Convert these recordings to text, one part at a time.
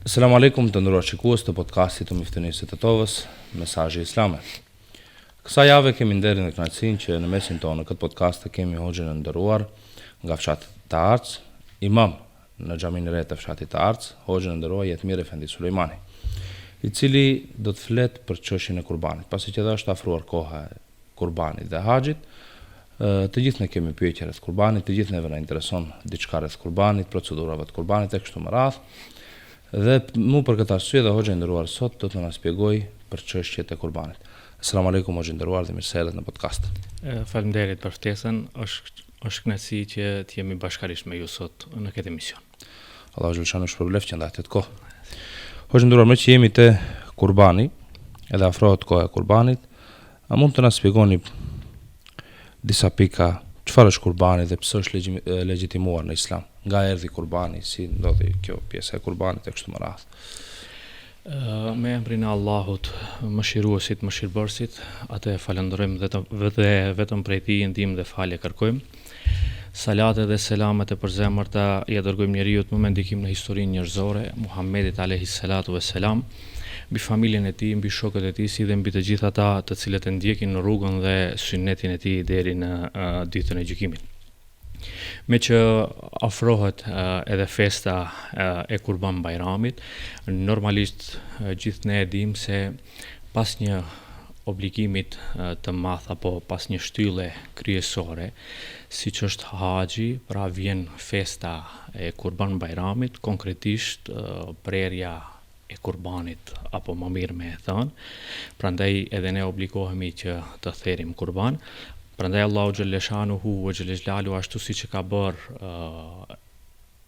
Selamu alaikum të nderuar shikues të podcastit të Miftanisë të Tovës, Mesazhi Islame. Kësaj jave kemi nderin dhe kënaqësinë që në mesin tonë në këtë podcast të kemi hoxhën e nderuar nga fshati të Arc, imam në xhaminë e re të fshatit të Arc, hoxhën e nderuar Jetmir Efendi Sulejmani, i cili do të flet për çështjen e kurbanit, pasi që është afruar koha e kurbanit dhe haxhit. Të gjithë ne kemi pyetje rreth kurbanit, të gjithë neve na intereson diçka rreth kurbanit, procedurave të kurbanit e kështu me radhë. Dhe mu për këtë arsye dhe hoxha i nderuar sot do të na shpjegoj për çështjet e kurbanit. Asalamu alaikum hoxha i nderuar dhe mirëseverdhët në podcast. Faleminderit për ftesën. Është kënaqësi që të jemi bashkërisht me ju sot në këtë emision. Allahu xhaleshanu shpërbleft që ndahet kohë. Hoxha i nderuar, më që jemi te kurbani, edhe afrohet koha e kurbanit, a mund të na shpjegoni disa pika çfarë është kurbani dhe pse është legjitimuar në Islam? Nga erdhi kurbani, si ndodhi kjo pjesa e kurbanit e kështu me radhë? Me emrin e Allahut, mëshiruesit, mëshirbërësit, atë e falenderojmë dhe vetëm prej tij ndihmë dhe falje kërkojmë. Salate dhe selamet e përzemërta ja dërgojmë njeriu më me ndikim në historinë njerëzore, Muhammedit alayhis salatu vesselam, mbi familjen e tij, mbi shokët e tij, si dhe mbi të gjithë ata të cilët e ndjekin në rrugën dhe sunetin e tij deri në ditën e gjykimit. Me që afrohet edhe festa e Kurban Bayramit, normalisht gjithë ne e dim se pas një obligimit të madh apo pas një shtylle kryesore, siç është haxhi, pra vjen festa e Kurban Bayramit, konkretisht prerja e kurbanit, apo më mirë me e thënë. Prandaj edhe ne obligohemi që të therrim kurban. Prandaj Allahu xhaleshanuhu ve xhelexlalu ashtu siç e ka bërë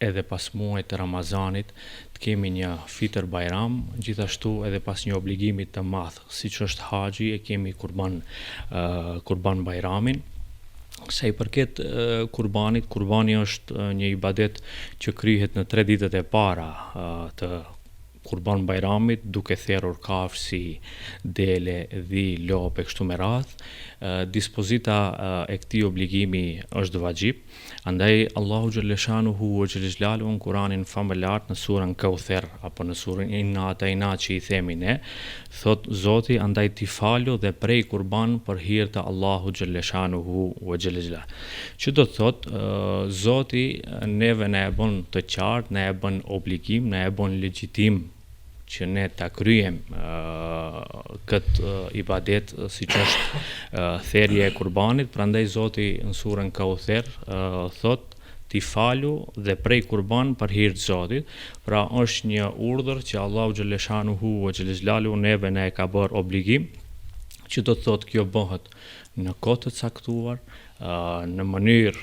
edhe pas muajit të Ramazanit, të kemi një fitr Bayram, gjithashtu edhe pas një obligimit të madh, siç është haxhi, e kemi kurban Bayramin. Sa i përket kurbanit, kurbani është një ibadet që kryhet në 3 ditët e para të Kurban Bayramit, duke therrur kafshë si dele, dhi, lopë e kështu me radhë. Dispozita e këtij obligimi është vajib. Andaj Allahu xhaleshanuhu ve xhelexlalu në Kur'anin famëlar në surën Kauther apo në surën Inna Atayna që i themi ne, thot Zoti, andaj ti falu dhe prej kurban për hir të Allahu xhaleshanuhu ve xhelexla. Që do të thot Zoti neve na e bën të qartë, na e bën obligim, na e bën legjitim që ne ta kryem këtë ibadet siç është therrja e kurbanit. Prandaj Zoti në surën Kauther thot ti falu dhe prej kurban për hir të Zotit. Pra është një urdhër që Allahu xhaleshanuhu ve xhelexlalu neve na e ka bërë obligim, që do të thot kjo bëhet në kohë të caktuar, në mënyrë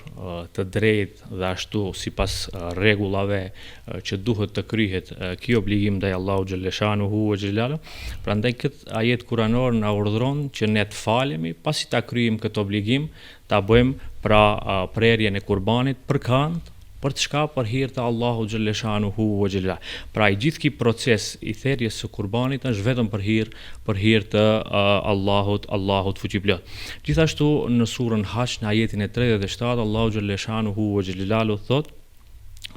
të drejtë dhe ashtu sipas rregullave që duhet të kryhet ky obligim ndaj Allahu xhaleshanuhu ve xhelalu. Prandaj këtë ajet kuranor na urdhëron që ne të falemi, pasi ta kryejmë këtë obligim, ta bëjmë pra prerjen e kurbanit përkant, për të shka për hir të Allahu xhaleshanuhu ve xhelalu. Pra i gjithë ky proces i therrjes së kurbanit është vetëm për hir të Allahut fuqiplot. Gjithashtu në surën Hash në ajetin e 37 Allahu xhaleshanuhu ve xhelalu thot: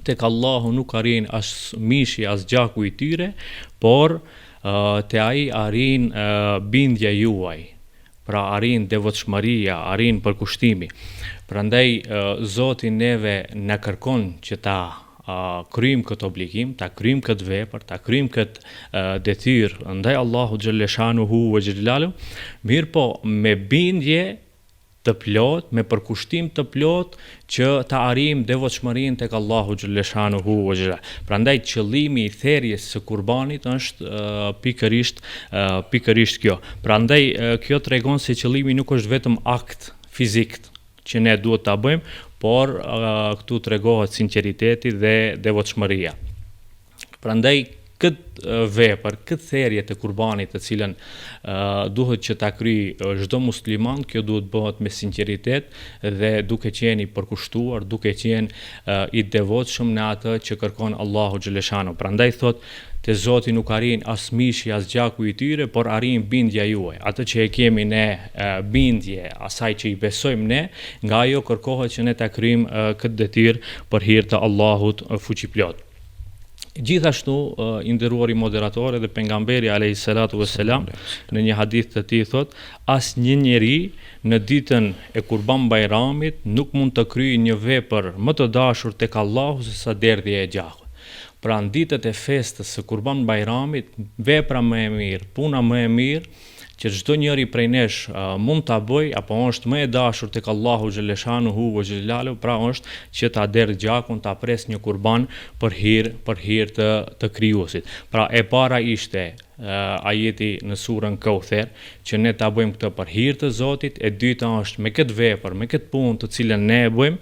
tek Allahu nuk arrin as mishi as gjaku i tyre, por te ai arrin bindja juaj. Pra arrin devotshmëria, arrin përkushtimi. Prandaj Zoti neve na kërkon që ta kryjm këtë obligim, ta kryjm këtë vepër, ta kryjm këtë detyrë ndaj Allahu xhaleshanuhu ve xhelalu, mirë po me bindje të plot, me përkushtim të plot që ta arrijm devotshmërinë tek Allahu xhaleshanuhu ve xhelalu. Prandaj qëllimi i therrjes së kurbanit është pikërisht kjo. Prandaj kjo tregon se qëllimi nuk është vetëm akt fizik që ne duhet ta bëjmë, por këtu tregohet sinqeriteti dhe devotshmëria. Prandaj këtë vepër, këtë therrje të kurbanit të cilën duhet që ta kryejë çdo musliman, kjo duhet bëhet me sinqeritet dhe duke qenë i përkushtuar, duke qenë i devotshëm në atë që kërkon Allahu xhaleshanu. Prandaj thot te Zoti nuk arrin as mishi as gjaku i tyre, por arrin bindja juaj. Atë që e kemi ne bindje, asaj që i besojmë ne, nga ajo kërkohet që ne ta kryejmë këtë detyrë për hir të Allahut fuqiplot. Gjithashtu i nderuari moderator dhe pejgamberi alayhi salatu vesselam në një hadith të tij thot, asnjë njeri në ditën e Kurban Bayramit nuk mund të kryejë një vepër më të dashur tek Allahu se sa derdhja e gjakut. Pra në ditët e festës së Kurban Bayramit, vepra më e mirë, puna më e mirë që çdo njeri prej nesh mund ta bëj apo është më e dashur tek Allahu xhaleshanuhu ve xhelalu, pra është që ta derdh gjakun, ta pres një kurban për hir të krijuesit. Pra e para ishte ajeti në surën Kauther që ne ta bëjmë këtë për hir të Zotit, e dyta është me këtë vepër, me këtë punë të cilën ne e bëjmë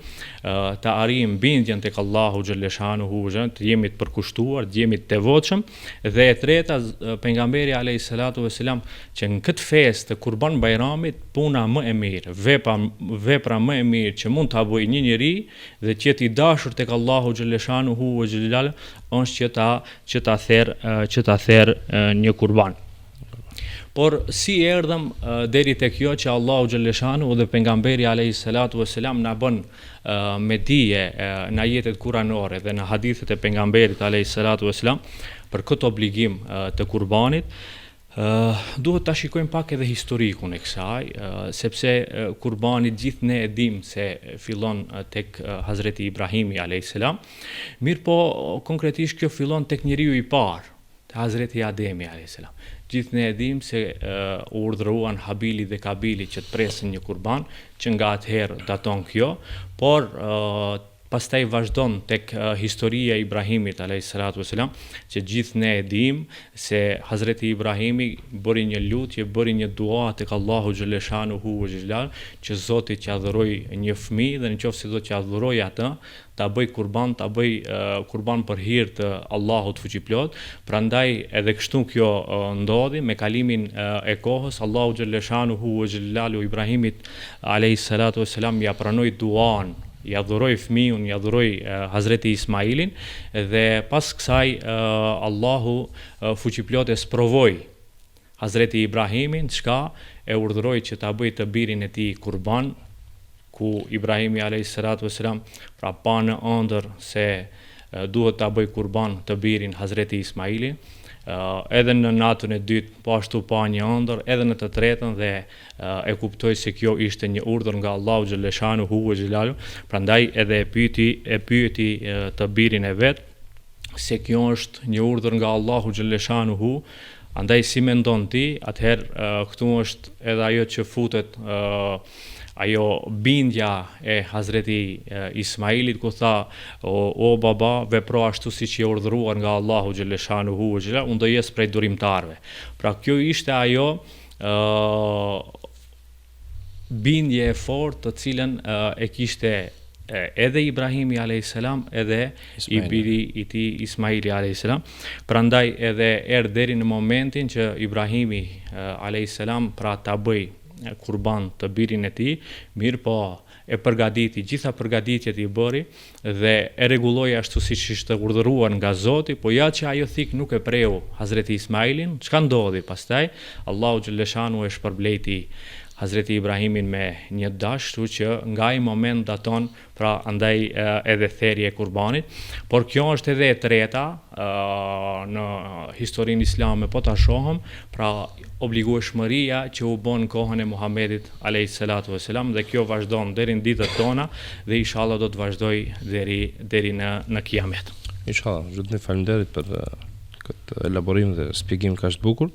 ta arrijmë bindjen tek Allahu xhaleshanuhu, të jemi të përkushtuar, të jemi të devotshëm, dhe e treta pejgamberi alayhi salatu vesselam që në këtë festë të Kurban Bayramit puna më e mirë, vepra më e mirë që mund ta bëjë një njeri dhe që i dashur tek Allahu xhaleshanuhu ve xhelal është që ta therr një kurban. Por si erdhëm deri tek kjo që Allahu xhaleshanu dhe pejgamberi alayhi salatu vesselam na bën me dije në ajetet kuranore dhe në hadithet e pejgamberit alayhi salatu vesselam për këtë obligim të kurbanit, duhet ta shikojmë pak edhe historikun e kësaj, sepse kurbani gjithë ne e dim se fillon tek Hazreti Ibrahimi alayhis salam, mirë po konkretisht kjo fillon tek njeriu i parë, Hazreti Ademi alayhis salam. Gjithë ne e dim se u urdhëruan Habili dhe Kabili që të presin një kurban, që nga atëherë daton kjo, por pastaj vazhdon tek historia e Ibrahimit alayhis salatu vesselam, që gjithë ne e dim se Hazreti Ibrahimi bëri një lutje, bëri një dua tek Allahu xhaleshanuhu ve xhelal, që Zoti t'i adhuroj një fëmijë dhe nëse do t'i adhuroj atë, ta bëj kurban për hir të Allahut fuqiplot. Prandaj edhe kështu kjo ndodhi me kalimin e kohës. Allahu xhaleshanuhu ve xhelalu Ibrahimit alayhis salatu vesselam ja pranoi duan, i adhuroi fëmijën, i adhuroi Hazreti Ismailin, dhe pas kësaj Allahu fuqiplot e sprovoi Hazreti Ibrahimin, çka e urdhëroi që ta bëjë të birin e tij kurban, ku Ibrahimi alayhis salatu vesselam pra pa në ëndër se duhet ta bëj kurban të birin Hazreti Ismailin, edhe në natën e dytë po ashtu pa një ëndër, edhe në të tretën, dhe e kuptoi se kjo ishte një urdhër nga Allahu xhaleshanuhu ve xhelalu, prandaj edhe e pyeti të birin e vet se kjo është një urdhër nga Allahu xhaleshanuhu, andaj si mendon ti? Atëherë këtu është edhe ajo që futet ajo bindja e Hazreti Ismailit, ku tha o baba, vepro ashtu siç je urdhëruar nga Allahu xhaleshanuhu ve xhelal, unë do jes prej durimtarëve. Pra kjo ishte ajo bindje e fortë të cilën e kishte edhe Ibrahimi alayhis salam edhe i biri i tij Ismaili alayhis salam. Prandaj edhe deri në momentin që Ibrahimi alayhis salam pra ta bëj kurban të birin e tij, mirë po e përgatiti, gjitha përgatitjet i bëri dhe e rregulloi ashtu siç ishte urdhëruar nga Zoti, po ja që ajo thik nuk e preu Hazreti Ismailin, çka ndodhi pastaj? Allahu xhaleshanu e shpërbleti Hazreti Ibrahimin me një dash, kështu që nga ai moment daton pra andaj edhe therrja e kurbanit. Por kjo është edhe e treta në historinë islame, po ta shohëm, pra obligueshmëria që u bën në kohën e Muhamedit alayhis salatu vesselam, dhe kjo vazhdon deri në ditët tona dhe inshallah do të vazhdoj deri në kiamet. Inshallah, ju falenderit për këtë elaborim dhe shpjegim kaq të bukur.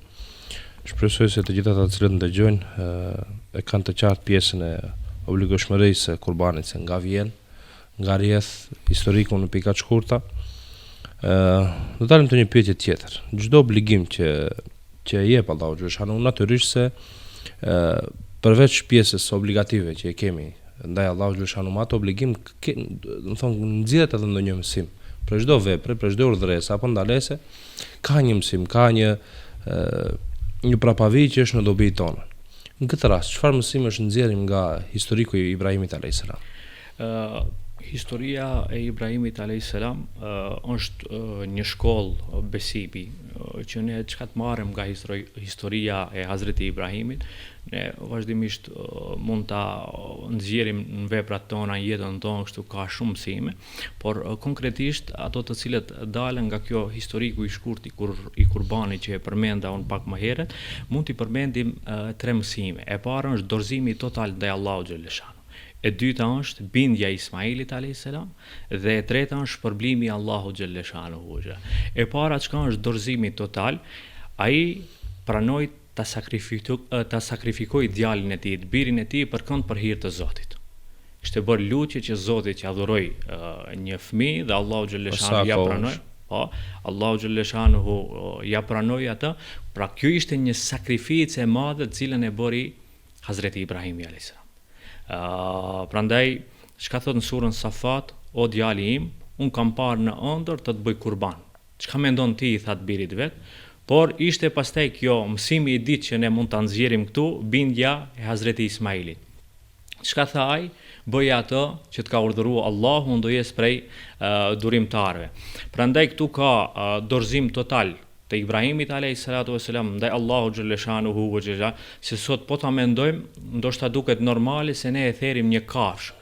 Shpresoj se të gjithat ata që ndëgjojnë e kanë të qartë pjesën e obligueshmërisë së kurbanit, se nga vjen, nga rrjedh historiku në pika të shkurta. Do dalim të një pyetje tjetër. Çdo obligim që jep Allahu xhaleshanu, natyrisht se përveç pjesës obligative që e kemi ndaj Allahu xhaleshanu, ato obligim do të thonë nxjerrët edhe ndonjë mësim. Për çdo vepër, për çdo urdhëresë apo ndalese, ka një mësim, ka një prapavi që është në dobi tonë. Në këtë rast, çfarë mësimi është nxjerrim nga historiku i Ibrahimit alayhis salam? Historia e Ibrahimit a.s. është një shkollë besimi që ne çka të marrim nga historia e Hazreti Ibrahimit, ne vazhdimisht mund ta nxjerrim në veprat tona, në jetën tonë, kështu ka shumë mësime, por konkretisht ato të cilët dalen nga kjo historiku i shkurt i kurbanit që e përmenda unë pak më herët, mund t'i përmendim 3 mësime. E para është dorëzimi total ndaj Allahut xhaleshanu. E dyta është bindja e Ismailit a.s. dhe e treta është shpërblimi i Allahut xhaleshanuhu. E para çka është dorëzimi total, ai pranoi ta sakrifikoi djalin e tij, birin e tij për hir të Zotit. Kishte bërë lutje që Zoti t'i adhuroj një fëmijë dhe Allahu xhaleshanuhu ja pranoi. Po, Allahu xhaleshanuhu ja pranoi atë. Pra kjo ishte një sakrificë e madhe të cilën e bëri Hazreti Ibrahimi a.s. Prandaj, çka thot në surën Safat, o djali im, unë kam parë në ëndër të bëj kurban. Çka mendon ti, i that birit vet, por ishte pastaj kjo mësimi i ditë që ne mund ta nxjerrim këtu, bindja e Hazreti Ismailit. Çka tha ai, bëj atë që të ka urdhëruar Allahu, do jes prej durimtarëve. Prandaj këtu ka dorëzim total të Ibrahimit a.s. ndaj Allahu xhaleshanuhu ve xhela, se sot po ta mendojmë, ndoshta duket normale se ne e therim një kafsh,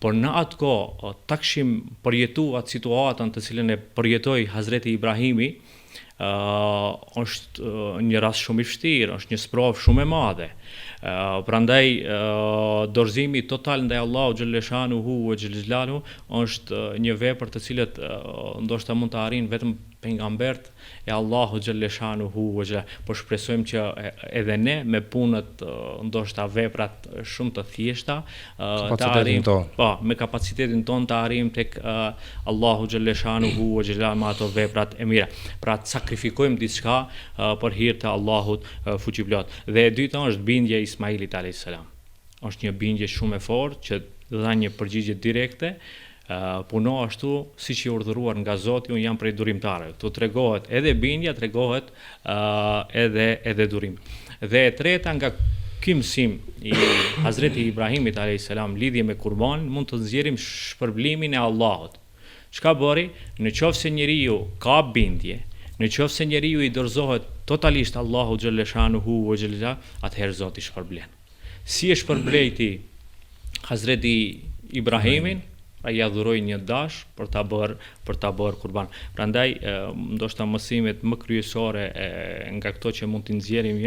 por në atë kohë ta kishim përjetuar atë situatën të cilën e përjetoi Hazreti Ibrahimi, është një rast shumë i vështirë, është një sprovë shumë e madhe. Prandaj dorëzimi total ndaj Allahu xhaleshanuhu ve xhelalu është një vepër të cilët ndoshta mund të arrijnë vetëm pejgambert e Allahu xhaleshanuhu ve xhela, por shpresojmë që edhe ne me punët ndoshta veprat shumë të thjeshta të arrijmë, po, me kapacitetin ton të arrijmë tek Allahu xhaleshanuhu ve xhela me ato veprat e mira. Pra të sakrifikojmë diçka për hir të Allahut fuqiplot. Dhe e dyta është bindja e Ismailit a.s. Është një bindje shumë e fortë që dha një përgjigje direkte, puno ashtu siç i urdhëruar nga Zoti, unë jam prej durimtarëve. Këtu tregohet edhe bindja, tregohet edhe durim. Dhe e treta, nga ky mësim i Hazreti Ibrahimit a.s. lidhje me kurban, mund të nxjerrim shpërblimin e Allahut. Çka bëri? Në qoftë se njeriu ka bindje, në qoftë se njeriu i dorëzohet totalisht Allahu xhaleshanuhu ve xhela, atëherë Zoti shpërblen. Si e shpërblejti Hazreti Ibrahimin? Ai ja dhuroi një dash për ta bërë kurban. Prandaj ndoshta mësimet më kryesore nga këto që mund t'i nxjerrim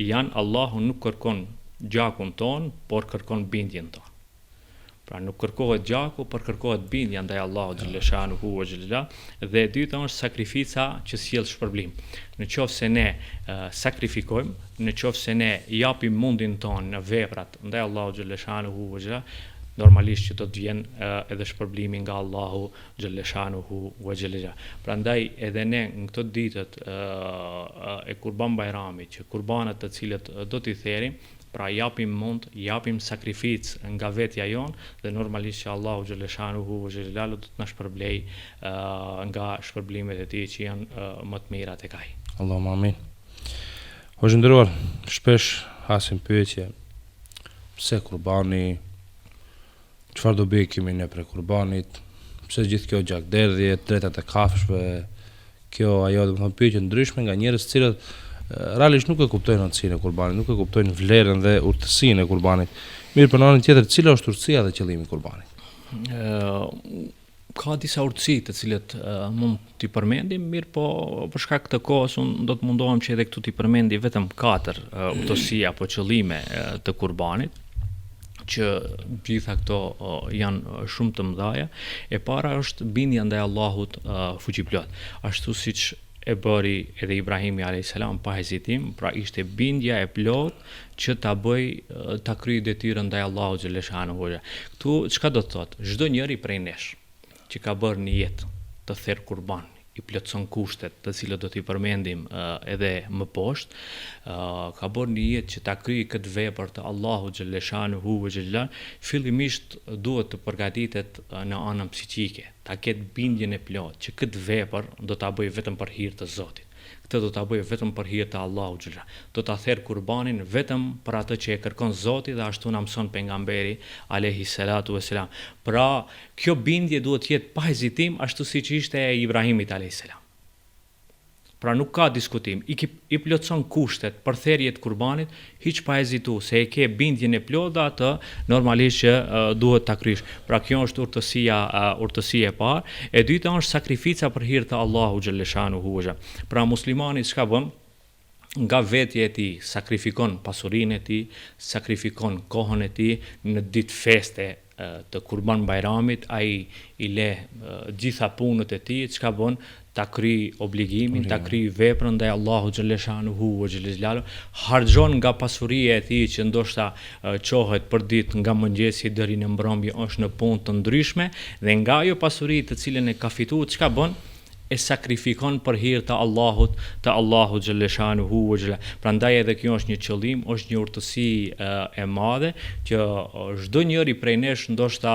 janë Allahu nuk kërkon gjakun ton, por kërkon bindjen ton. Pra nuk kërkohet gjaku, por kërkohet bindja ndaj Allahu xhaleshanuhu ve xhela. Dhe e dyta është sakrifica që sjell shpërblim. Në qoftë se ne sakrifikojmë, në qoftë se ne japim mundin ton në veprat ndaj Allahu xhaleshanuhu ve xhela, normalisht që do të vjen edhe shpërblimi nga Allahu xhaleshanuhu ve xhela. Prandaj edhe ne në këto ditët e Kurban Bajramit, që kurbanat të cilët do t'i therim, pra japim mund, japim sakrificë nga vetja jon, dhe normalisht që Allahu xhaleshanuhu ve xhela do të na shpërblej nga shpërblimet e tij që janë më të mira tek ai. Allahumma amin. Hoxhë nderuar, shpesh hasim pyetje, pse kurbani, çfarë do bëj kemi ne për kurbanit, pse gjithë kjo gjakderdhje, drejtat e kafshëve, kjo ajo, do të thonë pyetje ndryshme nga njerëz të cilët realisht nuk e kuptojnë rëndësinë e kurbanit, nuk e kuptojnë vlerën dhe urtësinë e kurbanit. Mirë, për në anën tjetër, cila është urtësia dhe qëllimi i kurbanit? Ka disa urtësi të cilët mund t'i përmendim, mirë, po për shkak të kohës unë do të mundohem që edhe këtu t'i përmendi vetëm 4 urtësi apo qëllime të kurbanit, që gjitha këto janë shumë të mëdha. E para është bindja ndaj Allahut fuqiplot. Ashtu siç e bëri edhe Ibrahimi a.s. pa hezitim, pra ishte bindja e plot që ta kryej detyrën ndaj Allahut xhaleshanuhu. Ktu çka do të thotë? Çdo njeri prej nesh që ka bërë një jetë të therr kurban, i plotson kushtet të cilët do t'i përmendim edhe më poshtë, ka bërë një jetë që ta kryej këtë vepër të Allahut xhaleshanuhu ve xhela, fillimisht duhet të përgatitet në anën psiqike, ta ketë bindjen e plot që këtë vepër do ta bëj vetëm për hir të Zotit. këtë do ta bëj vetëm për hir të Allahut xhalla. Do ta therr kurbanin vetëm për atë që e kërkon Zoti dhe ashtu na mëson pejgamberi alayhi salatu vesselam. Pra, kjo bindje duhet të jetë pa hezitim ashtu siç ishte e Ibrahimit alayhis salam. Pra nuk ka diskutim, i plotson kushtet për therrje të kurbanit, hiç pa hezitu, se e ke bindjen e plotë atë normalisht që duhet ta krysh. Pra kjo është urtësia e parë. E dyta është sakrifica për hir të Allahut xhaleshanuhu. Pra muslimani çka bën? Nga vetja e tij sakrifikon pasurinë e tij, sakrifikon kohën e tij në ditë feste të Kurban Bayramit, ai i le gjitha punët e tij, çka bën? Ta kry obligimin, ta kry veprën ndaj Allahut xhaleshanuhu ve xhelalu, harxhon nga pasuria e tij që ndoshta çohet për ditë nga mëngjesi deri në mbrëmje është në punë të ndryshme dhe nga ajo pasuri të cilën e ka fituar çka bën? E sakrifikon për hir të Allahut xhaleshanuhu ve xhelalu. Prandaj edhe kjo është një qëllim, është një urtësi e madhe që çdo njeri prej nesh ndoshta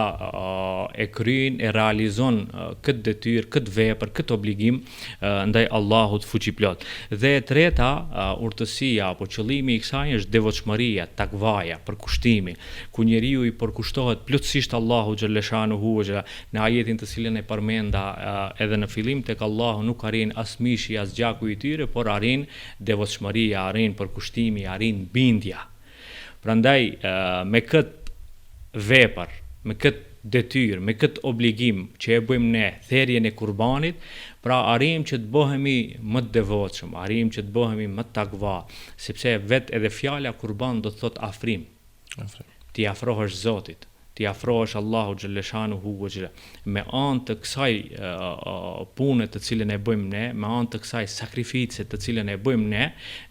e kryen, e realizon këtë detyrë, këtë vepër, këtë obligim ndaj Allahut fuqiplot. Dhe e treta, urtësia apo qëllimi i kësaj është devotshmëria, takvaja, përkushtimi, ku njeriu i përkushtohet plotësisht Allahut xhaleshanuhu ve xhelalu. Në ajetin të cilën e përmenda edhe në fillim tek Allahu nuk arrin as mishi as gjaku i tyre, por arrin devotshmëria, arrin përkushtimi, arrin bindja. Prandaj me këtë vepër, me këtë detyrë, me këtë obligim që e bëjmë ne, therrjen e kurbanit, pra arrim që të bëhemi më të devotshëm, arrim që të bëhemi më të takva, sepse vetë edhe fjala kurban do të thotë afrim. Ti afrohesh Zotit, ti afrohesh Allahut xhaleshanuhu ve xhelalu. Me anë të kësaj pune të cilën e bëjmë ne, me anë të kësaj sakrifice të cilën e bëjmë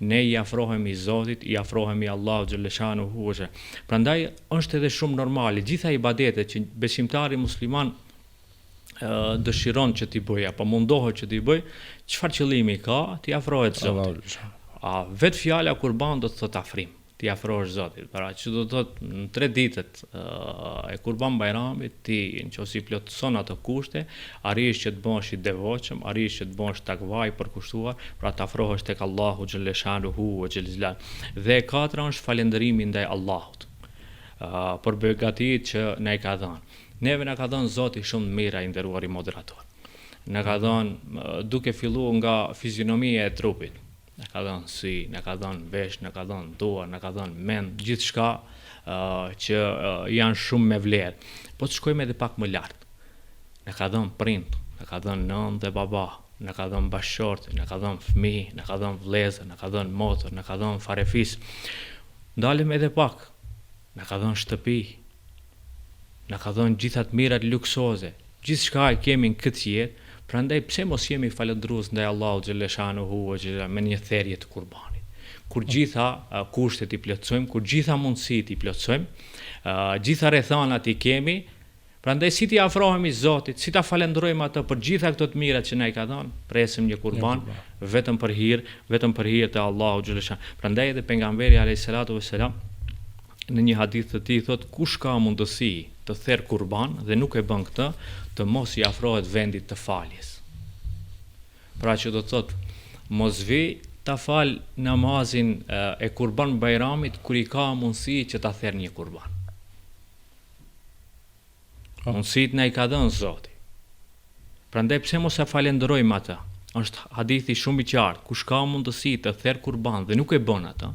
ne i afrohemi Zotit, i afrohemi Allahut xhaleshanuhu ve xhelalu. Prandaj është edhe shumë normale gjitha ibadetet që besimtari musliman dëshiron që t'i bëj apo mundohet që t'i bëj, çfarë qëllimi ka? Ti afrohet Zotit. Vetë fjala kurban do të thotë afrim. Ti afrohesh Zotit. Pra që do të thotë në 3 ditët e Kurban Bayramit ti nëse i plotëson ato kushte, arrish që të bëhesh i devotshëm, arrish që të bëhesh takva i përkushtuar, pra të afrohesh tek Allahu xhaleshanuhu ve xhelal. Dhe e katra është falënderimi ndaj Allahut për begatitë që na i ka dhënë. Neve na ka dhënë Zoti shumë mira i nderuar i moderator. Na ka dhënë duke filluar nga fizionomia e trupit. Na ka dhënë sy, na ka dhënë vesh, na ka dhënë duar, na ka dhënë mend, gjithçka që janë shumë me vlerë. Po të shkojmë edhe pak më lart. Na ka dhënë prind, na ka dhënë nënë dhe baba, na ka dhënë bashkëshortë, na ka dhënë fëmijë, na ka dhënë vëllezër, na ka dhënë motër, na ka dhënë farefis. Ndalem edhe pak. Na ka dhënë shtëpi. Na ka dhënë gjitha të mirat luksoze. Gjithçka e kemi në këtë jetë. Prandaj pse mos jemi falëndrues ndaj Allahut xhaleshanuhu ve xhelalu me një therrje të kurbanit. Kur gjitha kushtet i plotësojmë, kur gjitha mundësitë i plotësojmë, gjitha rrethanat i kemi, prandaj si ti afrohemi Zotit, si ta falënderojmë atë për gjitha këto të mira që na i ka dhënë, presim një kurban vetëm për hir të Allahut xhaleshanuhu. Prandaj edhe pejgamberi alayhis salatu vesselam në një hadith të tij thotë kush ka mundësi të therr kurban dhe nuk e bën këtë, të mos i afrohet vendit të faljes. Pra që do të thotë mos vi ta fal namazin e Kurban Bayramit kur i ka mundësi që ta therr një kurban. Mundësit na i ka dhënë Zoti. Prandaj pse mos e falenderojmë atë? Është hadithi shumë i qartë, kush ka mundësi të therr kurban dhe nuk e bën atë,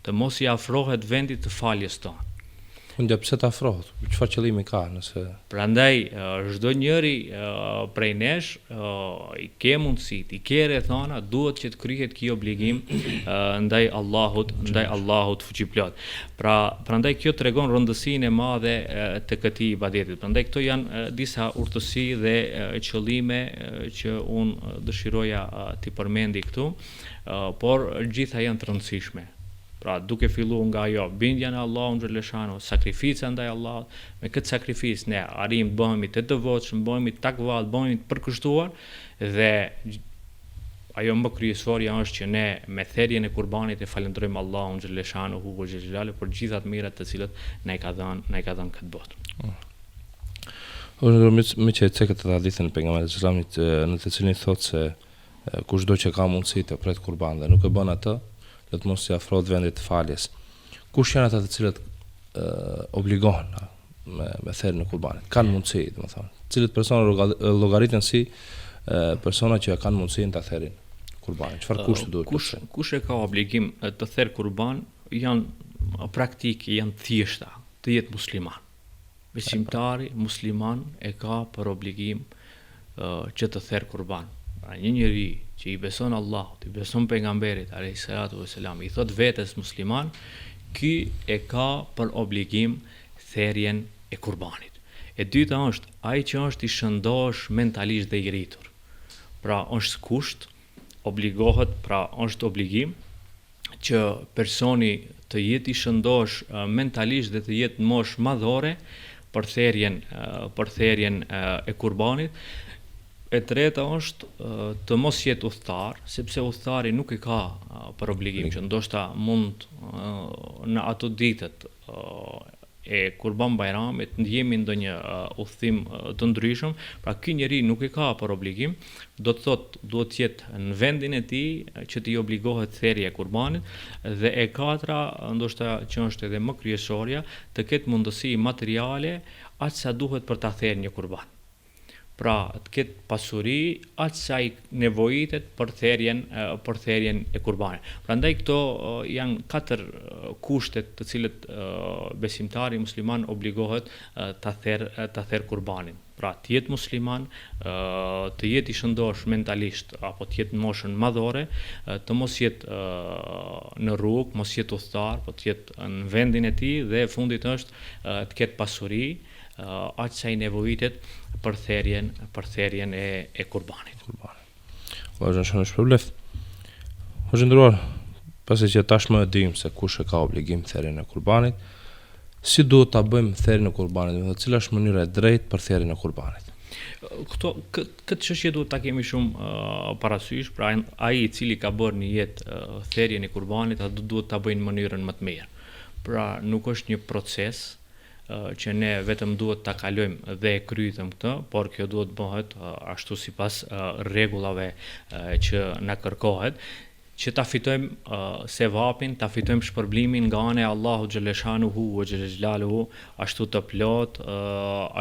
të mos i afrohet vendit të faljes tonë. Unë pse të afrohet? Çfarë qëllimi ka nëse? Prandaj çdo njeri prej nesh i ke mundësitë, i ke rrethana, duhet që të kryhet ky obligim ndaj Allahut fuqiplot. Prandaj kjo tregon rëndësinë e madhe të këtij ibadetit. Prandaj këto janë disa urtësi dhe qëllime që unë dëshiroja t'i përmendi këtu, por gjitha janë të rëndësishme. Pra duke filluar nga ajo bindja në Allahun xhaleshanu, sakrifica ndaj Allahut, me këtë sakrificë ne arrim të bëhemi të devotshëm, bëhemi takva, bëhemi të përkushtuar dhe ajo më kryesorja është që ne me therrjen e kurbanit e falenderojmë Allahun xhaleshanu ve xhelalu për gjithat mirat të cilat na i ka dhënë këtë botë. Unë më që të këtë hadithën e pejgamberit sallallahu alajhi wasallam në të cilin thotë se kushdo që ka mundësi të pret kurban dhe nuk e bën atë, do të mos i afrohet vendit të faljes. Kush janë ata të cilët obligohen me therrjen e kurbanit? Kanë mundësi, domethënë. Cilët persona llogaritën si persona që kanë mundësinë ta therrin kurbanin? Çfarë kushte duhet të kenë? Kush e ka obligim të therr kurban janë praktikë, janë thjeshta, të jetë musliman. Besimtari musliman e ka për obligim që të therr kurban. Pra një njeri që i beson Allahut, i beson pejgamberit alayhis salatu vesselam, i thot vetes musliman, ky e ka për obligim therrjen e kurbanit. E dyta është ai që është i shëndosh mentalisht dhe i rritur. Pra është kusht, obligohet, pra është obligim që personi të jetë i shëndosh mentalisht dhe të jetë në moshë madhore për therrjen e kurbanit. E treta është të mos jetë udhëtar, sepse udhëtari nuk e ka për obligim që ndoshta mund në ato ditët e Kurban Bajramit ndjemi ndonjë udhëtim të ndryshëm, pra ky njeri nuk e ka për obligim, do të thotë duhet të jetë në vendin e tij që t'i obligohet therrja e kurbanit, dhe e katra, ndoshta që është edhe më kryesorja, të ketë mundësi materiale aq sa duhet për ta therrë një kurban. Pra të ketë pasuri aq sa i nevojitet për therrjen e kurbanit. Prandaj këto janë 4 kushtet të cilët besimtari musliman obligohet ta therr kurbanin. Pra të jetë musliman, të jetë i shëndosh mentalisht apo të jetë në moshën madhore, të mos jetë në rrugë, mos jetë udhëtar, po të jetë në vendin e tij, dhe fundit është të ketë pasuri aq sa i nevojitet për therrjen e kurbanit. Allah xhan shpërblet. Hoxha ndëruar, pasi që tashmë e dim se kush e ka obligim therrjen e kurbanit, si duhet ta bëjmë therrjen e kurbanit, dhe cila është mënyra e drejtë për therrjen e kurbanit? Këtë çështje duhet ta kemi shumë parasysh, pra ai i cili ka bërë në jetë therrjen e kurbanit, atë duhet ta bëjë në mënyrën më të mirë. Pra nuk është një proces që ne vetëm duhet ta kalojmë dhe e kryetëm këtë, por kjo duhet bëhet ashtu sipas rregullave që na kërkohet, që ta fitojmë sevapin, ta fitojmë shpërblimin nga ana e Allahu xhaleshanuhu wa xhelaluhu, ashtu të plot,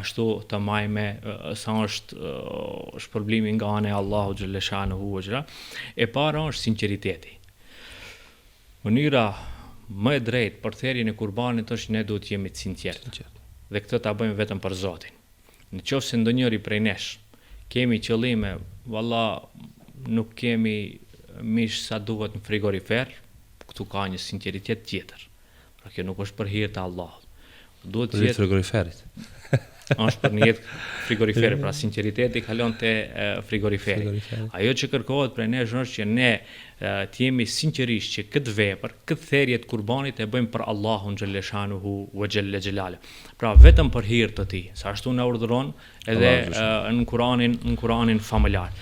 ashtu të majme sa është shpërblimi nga ana e Allahu xhaleshanuhu wa xhela. E para është sinqeriteti. Mënyra më e drejtë për therrjen e kurbanit është ne duhet jemi të sinqertë. Dhe këtë ta bëjmë vetëm për Zotin. Nëse ndonjëri prej nesh kemi qëllime, valla nuk kemi mish sa duhet në frigorifer, këtu ka një sinqeritet tjetër. Pra kjo nuk është për hir të Allahut. Duhet të jetë frigoriferit. Është për një jetë frigoriferi, pra sinqeriteti kalon te frigoriferi. Ajo që kërkohet prej nesh është që ne të jemi sinqerisht që këtë vepër, këtë therrje të kurbanit e bëjmë për Allahun xhaleshanuhu wa xhelaluhu. Pra vetëm për hir të tij, sa ashtu na urdhëron edhe në Kur'anin familjar.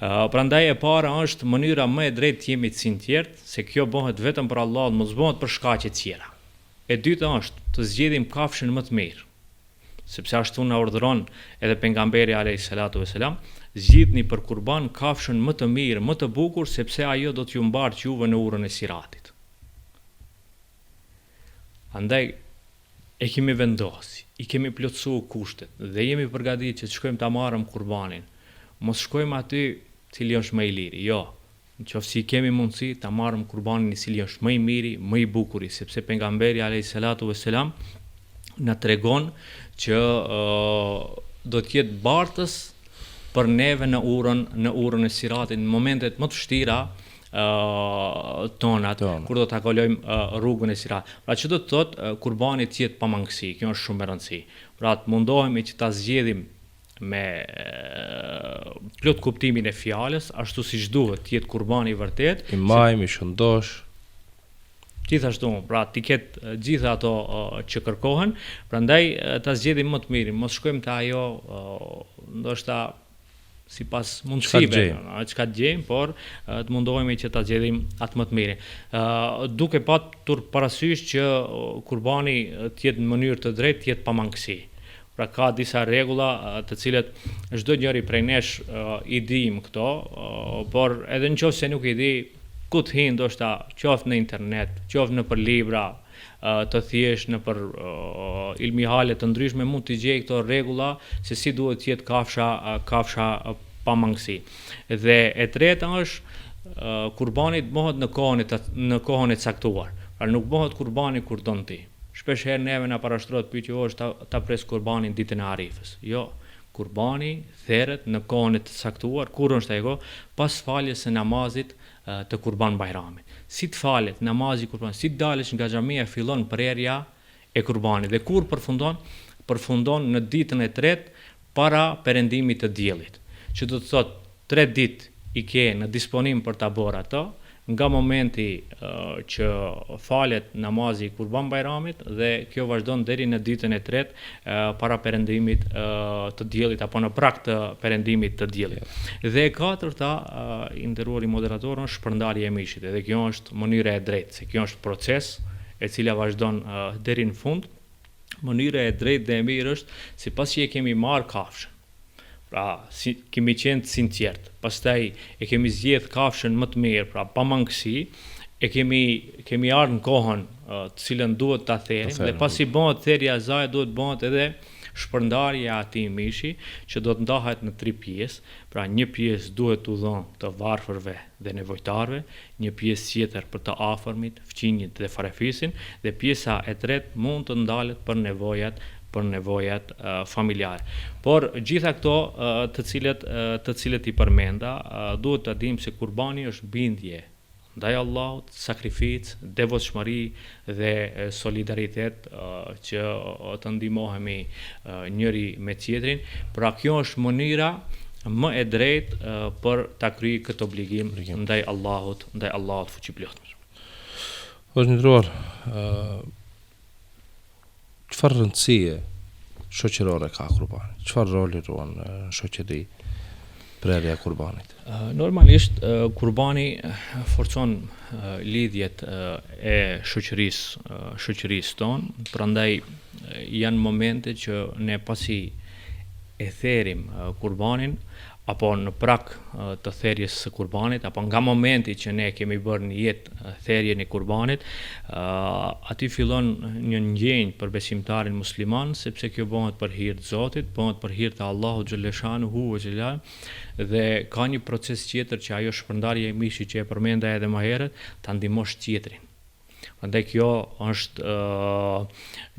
Prandaj e para është mënyra më e drejtë të jemi të sinqertë, se kjo bëhet vetëm për Allahun, mos bëhet për shkaqe të tjera. E dyta është të zgjedhim kafshën më të mirë, sepse ashtu na urdhëron edhe pejgamberi alayhis salatu vesselam, zgjidhni për kurban kafshën më të mirë, më të bukur, sepse ajo do t'ju mbartë juve në urën e siratit. Andaj e kemi vendosur, i kemi plotësuar kushtet dhe jemi përgatitur që të shkojmë ta marrim kurbanin. Mos shkojmë aty cili është më i liri, jo. Nëse kemi mundësi ta marrim kurbanin i cili është më i miri, më i bukuri, sepse pejgamberi alayhis salatu vesselam na tregon që do të jetë bartës për neve në urën e siratit në momentet më të vështira tonat, kur do ta kalojmë rrugën e siratit. Pra që do të thotë kurbani të jetë pa mangësi, kjo është shumë e rëndësishme. Pra të mundohemi që ta zgjedhim me plot kuptimin e fjalës, ashtu siç duhet të jetë kurbani i vërtet, i majm, i shëndosh. Gjithashtu, pra t'i ketë gjitha ato që kërkohen, prandaj ta zgjedhim më të mirin, mos shkojmë te ajo ndoshta sipas mundësive, çka gjejmë, por të mundohemi që ta zgjedhim atë më të mirin. Duke patur parasysh që kurbani të jetë në mënyrë të drejtë, të jetë pa mangësi. Pra ka disa rregulla të cilët çdo njeri prej nesh i dim këto, por edhe nëse nuk i di, ku të hi ndoshta qoftë në internet, qoftë në për libra, të thjesht në për ilmihale të ndryshme mund të gjej këto rregulla se si duhet të jetë kafsha pa mangësi. Dhe e treta është kurbani bëhet në kohën e caktuar. Pra nuk bëhet kurbani kur don ti. Shpesh herë neve na parashtrohet pyetja është ta pres kurbanin ditën e Arifës. Jo, kurbani theret në kohën e të caktuar, kur është ajo? Pas faljes së namazit të Kurban Bajramit. Si të falet namazi kurban, si dalësh nga xhamia fillon prerja e kurbanit dhe kur përfundon? Përfundon në ditën e tretë para perëndimit të diellit. Që do të thotë 3 ditë i ke në disponim për ta bërë ato, nga momenti që falet namazi Kurban Bajramit dhe kjo vazhdon deri në ditën e tretë para perëndimit të diellit apo në prag të perëndimit të diellit. Dhe e katërta, i nderuari moderator, është shpërndarja e mishit. Dhe kjo është mënyra e drejtë, se kjo është proces e cila vazhdon deri në fund. Mënyra e drejtë dhe e mirë është sipas që e kemi marrë kafshën. Pra, kemi qenë sinqert, pastaj e kemi zgjedh kafshën më të mirë, pra pa mangësi, e kemi ardhur në kohën të cilën duhet ta therim, dhe pasi bëhet therrja e saj, duhet bëhet edhe shpërndarja e atij mishi, që do të ndahet në 3 pjesë. Pra një pjesë duhet t'u dhënë të varfërve dhe nevojtarve, një pjesë tjetër për të afërmit, fqinjit dhe farefisin, dhe pjesa e tretë mund të ndalet për nevojat familjare. Por gjitha këto të cilët i përmenda, duhet ta dimë se kurbani është bindje ndaj Allahut, sakrificë, devotshmëri dhe solidaritet që të ndihmohemi njëri me tjetrin. Pra kjo është mënyra më e drejtë për ta kryer këtë obligim ndaj Allahut fuqiplot. Është ndruar çfarë rëndësie shoqërore ka kurbani? Çfarë roli ruan në shoqëri prerja e kurbanit? Normalisht kurbani forcon lidhjet e shoqërisë tonë, prandaj janë momente që ne pasi e therim kurbanin apo në prag të therrjes së kurbanit, apo nga momenti që ne kemi bërë në jetë therrjen e kurbanit, aty fillon një ndjenjë për besimtarin musliman, sepse kjo bëhet për hir të Zotit, bëhet për hir të Allahut xhaleshanuhu ve xhelal, dhe ka një proces tjetër që ajo shpërndarja e mishit që e përmenda edhe më herët, ta ndihmosh tjetrin. Prandaj kjo është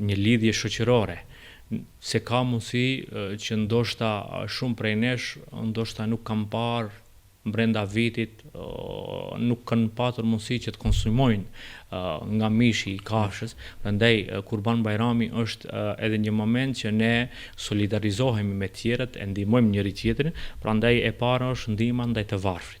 një lidhje shoqërore. Se ka mundësi që ndoshta shumë prej nesh ndoshta nuk kam parë brenda vitit, nuk kanë patur mundësi që të konsumojnë nga mishi i kafshës. Prandaj Kurban Bajrami është edhe një moment që ne solidarizohemi me tjerët, e ndihmojmë njëri tjetrin. Prandaj e para është ndihma ndaj të varfrit.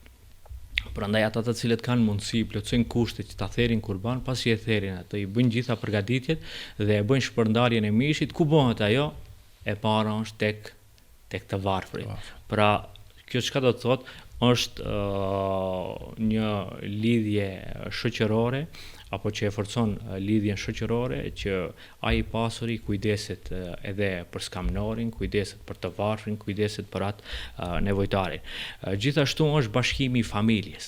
Prandaj ata të cilët kanë mundësi, plotësojnë kushtet që ta therin kurban, pasi e therin atë, i bëjnë gjitha përgatitjet dhe e bëjnë shpërndarjen e mishit. Ku bëhet ajo? E para është tek të varfrit. Pra, kjo çka do të thotë është një lidhje shoqërore, apo që e forcon lidhjen shoqërore, që ai i pasuri kujdeset edhe për skamnorin, kujdeset për të varfrin, kujdeset për atë nevojtarin. Gjithashtu është bashkimi i familjes.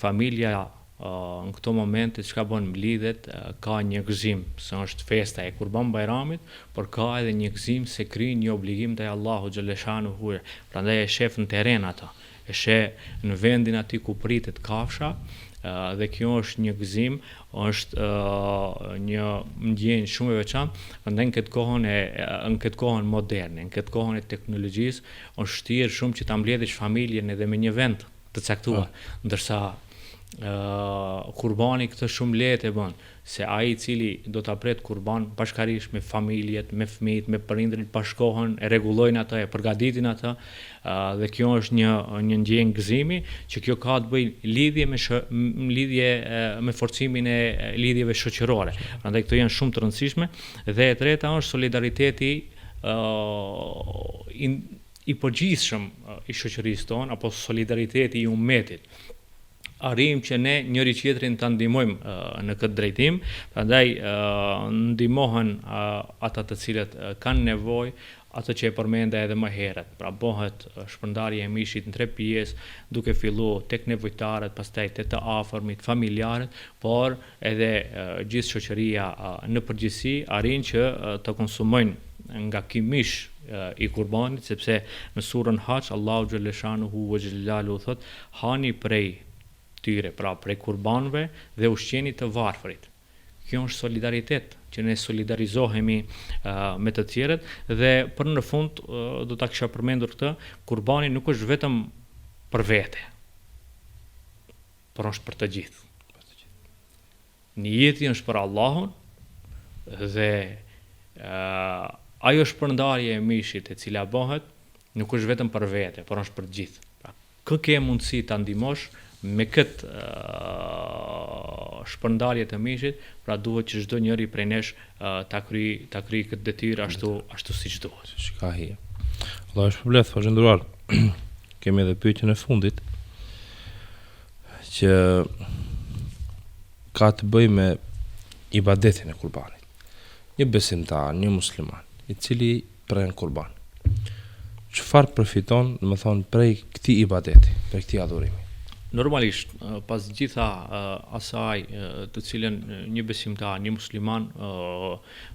Familja në këto momente çka bën mblidhet, ka një gëzim se është festa e Kurban Bajramit, por ka edhe një gëzim se kryen një obligim ndaj Allahut xhaleshanuhu. Prandaj e shef në terren ata, e sheh në vendin aty ku pritet kafsha, dhe kjo është një gëzim, është një ndjenjë shumë e veçantë. Prandaj në këtë kohën moderne, në këtë kohën e teknologjisë, është vështirë shumë që ta mbledhësh familjen edhe me një vend të caktuar, ndërsa kurbani këtë shumë lehtë e bën, se ai i cili do ta pret kurban bashkërisht me familjet, me fëmijët, me prindërit, bashkohen, e rregullojnë ata, e përgatitin ata, dhe kjo është një ndjenjë gëzimi, që kjo ka të bëjë lidhje me forcimin e lidhjeve shoqërore. Prandaj këto janë shumë të rëndësishme. Dhe e treta është solidariteti i përgjithshëm i shoqërisë tonë, apo solidariteti i ummetit. arrijmë që ne njëri tjetrin ta ndihmojmë në këtë drejtim, prandaj ndihmohen ata të cilët kanë nevojë, atë që e përmenda edhe më herët. Pra bëhet shpërndarja e mishit në 3 pjesë, duke filluar tek nevojtarët, pastaj te të afërmit, familjarët, por edhe gjithë shoqëria në përgjithësi arrin që të konsumojnë nga ky mish i kurbanit, sepse në surën Haç Allahu xhaleshanuhu ve xhelalu thot: hani prej tyre, pra prej kurbanëve dhe ushqeni të varfërit. Kjo është solidaritet, që ne solidarizohemi me të tjerët, dhe për në fund do ta kisha përmendur këtë, kurbani nuk është vetëm për vete, por është për të gjithë. Niyeti është për Allahun dhe ajo shpërndarje e mishit e cila bëhet nuk është vetëm për vete, por është për të gjithë. Pra, kë ke mundësi ta ndihmosh me këtë shpërndarje të mishit, pra duhet që çdo njeri prej nesh ta kryej këtë detyrë ashtu siç duhet. Shka hije. Allah është përbleth, falënderuar. Kemi edhe pyetjen e fundit që ka të bëjë me ibadetin e kurbanit. Një besimtar, një musliman, i cili pren kurban, çfarë përfiton, domethënë, prej këtij ibadeti, prej këtij adhurimi? Normalisht, pas gjitha asaj të cilën një besimtar, një musliman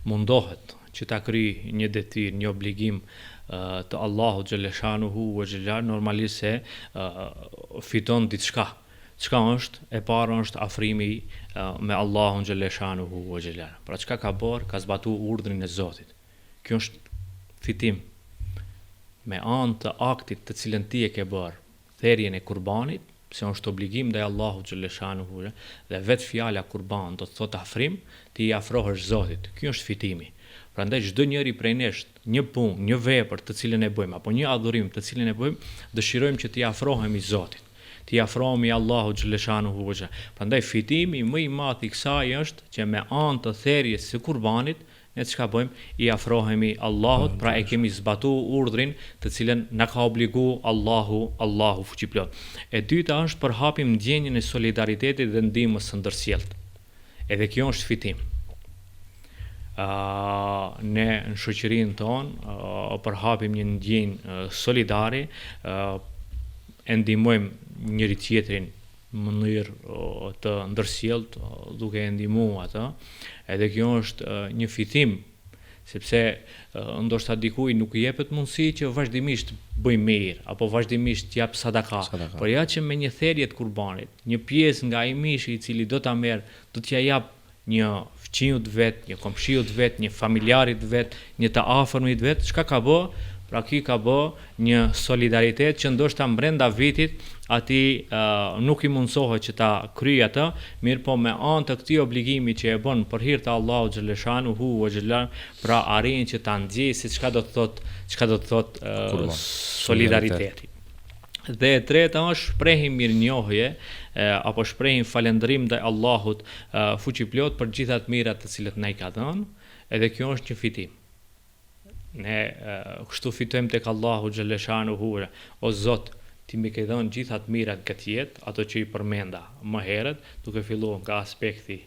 mundohet që ta kryej një detyrë, një obligim të Allahut xhaleshanuhu ve xhelal, normalisht se fiton diçka. Çka është? E para është afrimi me Allahun xhaleshanuhu ve xhelal. Pra çka ka bërë? Ka zbatuar urdhrin e Zotit. Kjo është fitim. Me anë të aktit të cilën ti e ke bërë, therrjen e kurbanit, se është obligim ndaj Allahut xhaleshanuhu, dhe vetë fjala kurban do të thotë afrim, ti i afrohesh Zotit. Ky është fitimi. Prandaj çdo njeri prej nesh, një punë, një vepër të cilën e bëjmë, apo një adhurim të cilën e bëjmë, dëshirojmë që ti afrohemi Zotit. Ti afrohemi Allahut xhaleshanuhu. Prandaj fitimi më i madh i kësaj është që me anë të therrjes së kurbanit ne çka bëjmë? I afrohemi Allahut, pra e kemi zbatuar urdhrin të cilën na ka obliguar Allahu fuqiplot. E dyta është përhapim ndjenjën e solidaritetit dhe ndihmës së ndërsjellët. Edhe kjo është fitim. Ne në shoqërinë tonë përhapim një ndjenjë solidare, e ndihmojmë njëri tjetrin në mënyrë të ndërsjellët, duke e ndihmuar atë. Edhe kjo është një fitim, sepse ndoshta dikujt nuk i jepet mundësi që vazhdimisht bëj mirë apo vazhdimisht jap sadaka. Por ja që me një therrje të kurbanit, një pjesë nga ai mishi i cili do ta merr, do t'ja jap një fëmijët vet, një komshiut vet, një familjarit vet, një të afërmit vet, çka ka bë? Pra ky ka bë një solidaritet që ndoshta brenda vitit ati nuk i mundsohet që ta kryej atë, mirë po me anë të këtij obligimi që e bën për hir të Allahut xhaleshanuhu ve xhelal, pra arrin që ta nxjej se çka do të thotë solidariteti. Dhe e treta është shprehim mirënjohje apo shprehim falënderim ndaj Allahut fuqiplot për gjitha të mirat të cilat na i ka dhënë, edhe kjo është një fitim. Ne kështu fitojmë tek Allahu xhaleshanuhu, o Zot, ti më ke dhënë gjitha të mirat këtë jetë, ato që i përmenda më herët, duke filluar nga aspekti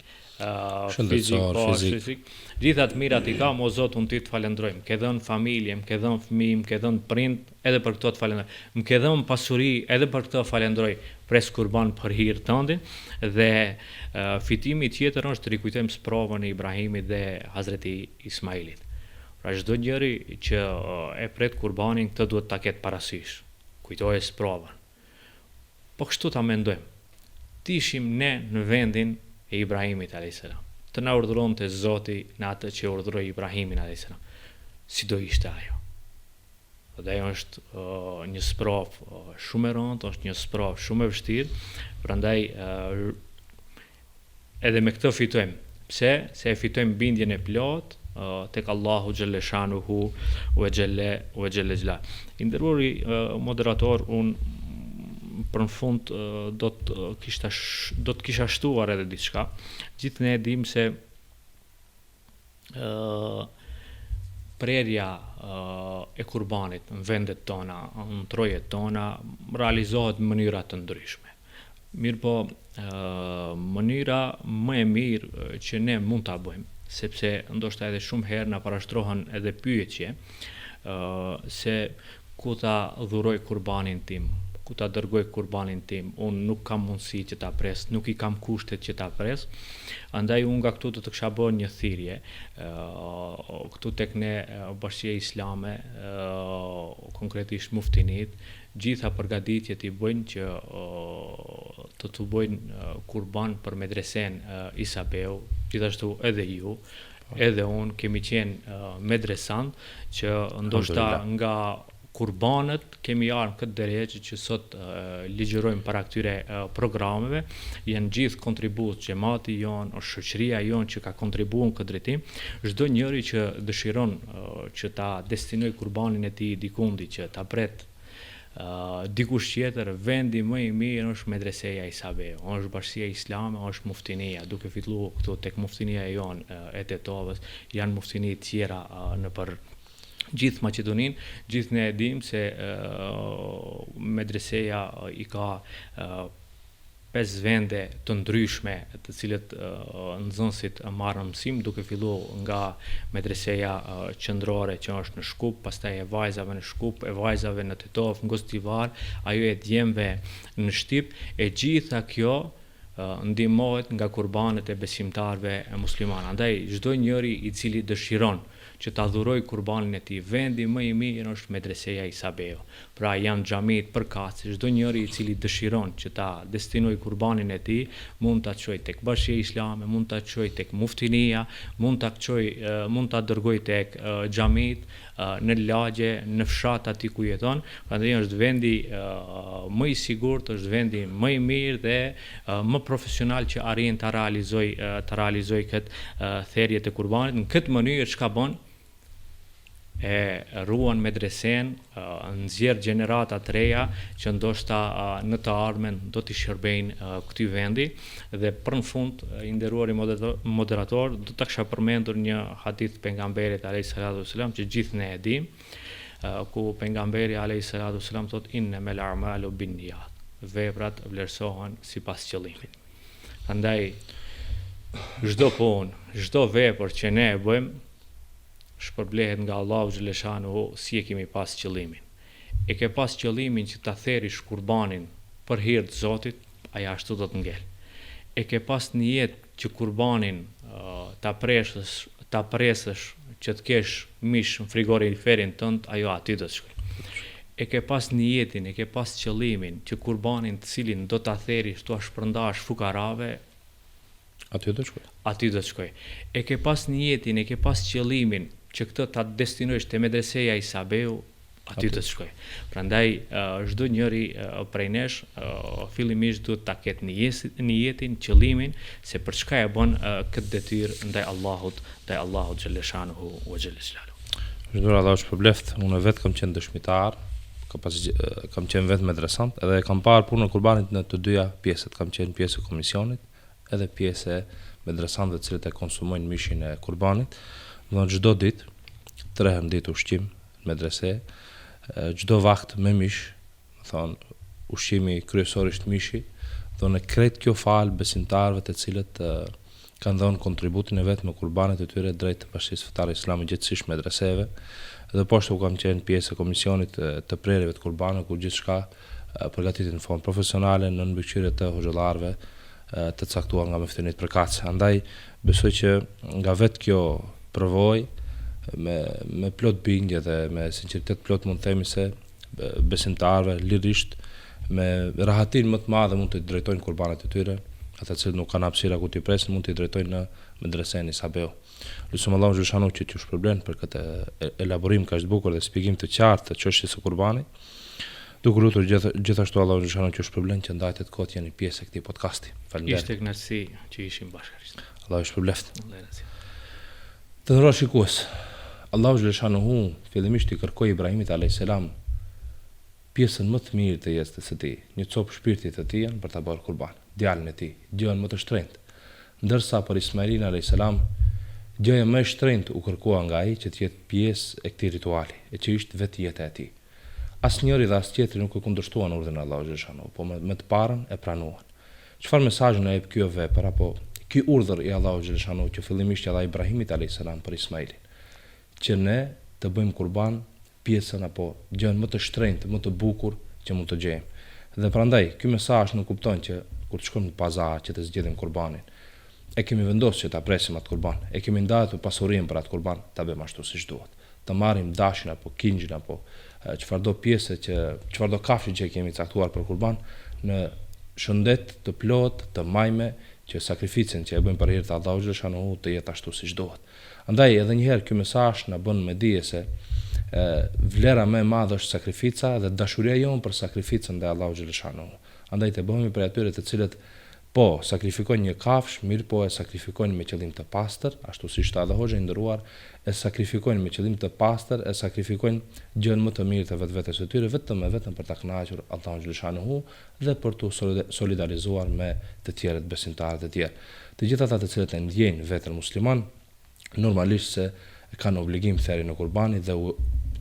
fizik. Gjitha të mirat i kam, o Zot, unë ty të falenderoj. Më ke dhënë familje, më ke dhënë fëmijë, më ke dhënë prind, edhe për këto të falenderoj. Më ke dhënë pasuri, edhe për këto falenderoj. Pres kurban për hir tëndin. Dhe fitimi tjetër është të rikujtojmë sprovën e Ibrahimit dhe Hazreti Ismailit. Pra çdo njeri që e pret kurbanin, këtë duhet ta ketë parasysh. Kujtoje sprovën. Po kështu ta mendojmë. Ti ishim ne në vendin e Ibrahimit a.s. Të na urdhëronte Zoti në atë që urdhëroi Ibrahimin a.s. Si do ishte ajo? Dhe ajo është një sprovë shumë e rëndë, është një sprovë shumë e vështirë, prandaj edhe me këtë fitojmë. Pse? Se e fitojmë bindjen e plotë tek Allahu xhaleshanuhu ve xhelal. I nderuari moderator, unë për në fund do të kisha shtuar edhe diçka. Gjithë ne e dim se prerja e kurbanit në vendet tona, në trojet tona, realizohet në mënyra të ndryshme. Mirë po, mënyra më e mirë që ne mund ta bëjmë, sepse ndoshta edhe shumë herë na parashtrohen edhe pyetje se ku ta dhuroj kurbanin tim, ku ta dërgoj kurbanin tim, unë nuk kam mundësi që ta pres, nuk i kam kushtet që ta pres, andaj unë nga këtu të kisha bërë një thirrje, këtu tek ne Bashkia Islame, konkretisht muftinit, gjitha përgatitjet i bëjnë që të bëjnë kurban për medresen Isabeu, gjithashtu edhe ju, edhe unë kemi qenë medresant që ndoshta nga kurbanët kemi ardhur këtë drejtë që sot ligjërojmë para këtyre programeve, janë gjithë kontribut xhamati jon, shoqëria jon që ka kontribuar në këtë drejtim, çdo njeri që dëshiron që ta destinoj kurbanin e tij dikundi që ta pret dikush tjetër, vendi më i mirë është medreseja Isabeu, është Bashkia Islame, është muftinia, duke filluar këtu tek muftinia jon e Tetovës, janë muftini të tjera nëpër gjithë Maqedoninë, gjithë ne e dim se medreseja i ka 5 vende të ndryshme të cilët nxënësit marrën mësim, duke filluar nga medreseja qendrore që është në Shkup, pastaj e vajzave në Shkup, e vajzave në Tetovë, në Gostivar, ajo e djemve në Shtip, e gjitha kjo ndihmohet nga kurbanet e besimtarëve muslimanë. Andaj çdo njeri i cili dëshiron që ta dhuroj kurbanin e tij, vendi më i mirë është medreseja Isabeu. Pra janë xhamit përkatëse, çdo njeri i cili dëshiron që ta destinoj kurbanin e tij, mund ta çojë tek Bashkia Islame, mund ta çojë tek muftinia, mund ta dërgoj tek xhamit, në lagje, në fshat aty ku jeton. Prandaj është vendi më i sigurt, është vendi më i mirë dhe më profesional që arrin ta realizoj këtë thërrje të kurbanit. Në këtë mënyrë çka bën? E ruan medresen, nxjerr gjenerata të reja që ndoshta në të ardhmen do t'i shërbejnë këtij vendi, dhe për në fund i nderuari moderator do ta kisha përmendur një hadith pejgamberit alayhis salatu wasalam që gjithë ne e dim, ku pejgamberi alayhis salatu wasalam thotë innamal a'malu binniyat, veprat vlerësohen sipas qëllimit. Prandaj çdo punë, çdo vepër që ne e bëjmë shpërblehet nga Allahu xhaleshanuhu si e kemi pas qëllimin. E ke pas qëllimin që ta therish kurbanin për hir të Zotit, aja ashtu do të ngel. E ke pas nijet që kurbanin ta presësh që të kesh mish në frigoriferin tënd, ajo aty do të shkoj. E ke pas nijetin, e ke pas qëllimin që kurbanin të cilin do ta therish, tu shpërndash fukarave, aty do të shkoj. Aty do të shkoj. E ke pas nijetin, e ke pas qëllimin që këtë ta destinojsh te medreseja Isabeu, aty do të shkoj. Prandaj çdo njeri prej nesh fillimisht duhet ta ketë nijetin, qëllimin se për çka e bën këtë detyrë ndaj Allahut xhaleshanuhu wa xhaleshanuhu. Zhdora Allah është përbleft, unë vetë kam qenë dëshmitar, kam qenë vetë medresant, edhe kam parë punën e kurbanit në të dyja pjesët, kam qenë pjesë e komisionit, edhe pjesë e medresantëve të cilët e konsumojnë mishin e kurbanit. Do çdo ditë 3 herë në ditë ushqim në medrese, çdo vakt me mish, thonë ushqimi kryesorisht mishi, do në krejt kjo fal besimtarëve të cilët kanë dhënë kontributin e vet me kurbanet e tyre drejt Bashkisë Fetare Islame gjithësisht medreseve, dhe poshtë u kam qenë pjesë e komisionit të prerjeve të kurbanit, ku gjithçka përgatitet në formë profesionale në mbikëqyrje të hoxhallarëve të caktuar nga meftinit përkatëse. Andaj besoj që nga vetë kjo provoj me plot bindje dhe me sinqeritet plot mund të themi se besimtarëve lirisht me rahatin më të madhe mund të drejtojnë kurbanet e tyre, ata që nuk kanë hapësira ku t'i presin mund t'i drejtojnë në medresen Isabeu. Lutem Allahu xhaleshanu që t'ju shpërblen për këtë elaborim kaq të bukur dhe shpjegim të qartë të çështjes së kurbanit. Duke lutur gjithashtu Allahu xhaleshanu që ju shpërblen që ndajtet kohët jeni pjesë e këtij podcasti. Faleminderit. Ishte kënaqësi që ishim bashkërisht. Allahu ju shpërbleft. Allah e razë. Të nderuar shikues, Allahu xhaleshanuhu fillimisht i kërkoi Ibrahimit alayhis salam pjesën më të mirë të jetës së tij, një copë shpirtit të tij për ta bërë kurban, djalin e tij, gjën më të shtrenjtë. Ndërsa për Ismailin alayhis salam, gjëja më e shtrenjtë u kërkua nga ai që të jetë pjesë e këtij rituali, e që ishte vetë jeta e tij. Asnjëri dhe as tjetri nuk e kundërshtuan urdhën e Allahut xhaleshanuhu, po me të parën e pranuan. Çfarë mesazhi na jep ky vepër apo ky urdhër i Allahu xhaleshanu që fillimisht ja dha Ibrahimit alayhis salam për Ismailin, që ne të bëjmë kurban pjesën apo gjën më të shtrenjtë, më të bukur që mund të gjejmë. Dhe prandaj ky mesazh nuk kupton që kur të shkojmë në pazar që të zgjedhim kurbanin, e kemi vendosur që ta presim atë kurban, e kemi ndatur pasurinë për atë kurban, ta bëjmë ashtu siç duhet. Të marrim dashin apo kingjin apo çfarëdo pjesë çfarëdo kafshë që kemi caktuar për kurban në shëndet të plot, të majme, që sakrificën që e bëjmë për hir të Allahut xhaleshanu të jetë ashtu siç duhet. Andaj edhe një herë ky mesazh na bën me dije se vlera më e madhe është sakrifica dhe dashuria jonë për sakrificën ndaj Allahut xhaleshanu. Andaj të bëhemi për atyre të cilët po sakrifikojnë një kafsh, mirë po e sakrifikojnë me qëllim të pastër, ashtu siç tha Hoxha i nderuar, e sakrifikojnë me qëllim të pastër, e sakrifikojnë gjën më të mirë të vetvetes së tyre vetëm për ta kënaqur Allahun xhaleshanu dhe për të solidarizuar me të tjerët besimtarë të tjerë. Të gjithë ata të cilët e ndjejnë veten musliman, normalisht se kanë obligim theri në kurbanin dhe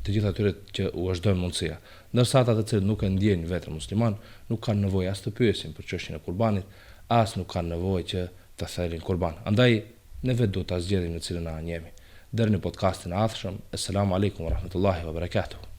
të gjithë atyre që u vazhdojnë mundësia. Ndërsa ata të cilët nuk e ndjejnë veten musliman, nuk kanë nevojë as të pyesin për çështjen e kurbanit, as nuk kanë nevojë që të therrin kurban. Andaj ne vetë duhet ta zgjedhim në cilën anë jemi. Deri në podcastin e ardhshëm. Assalamu alaikum wa rahmatullahi wa barakatuh.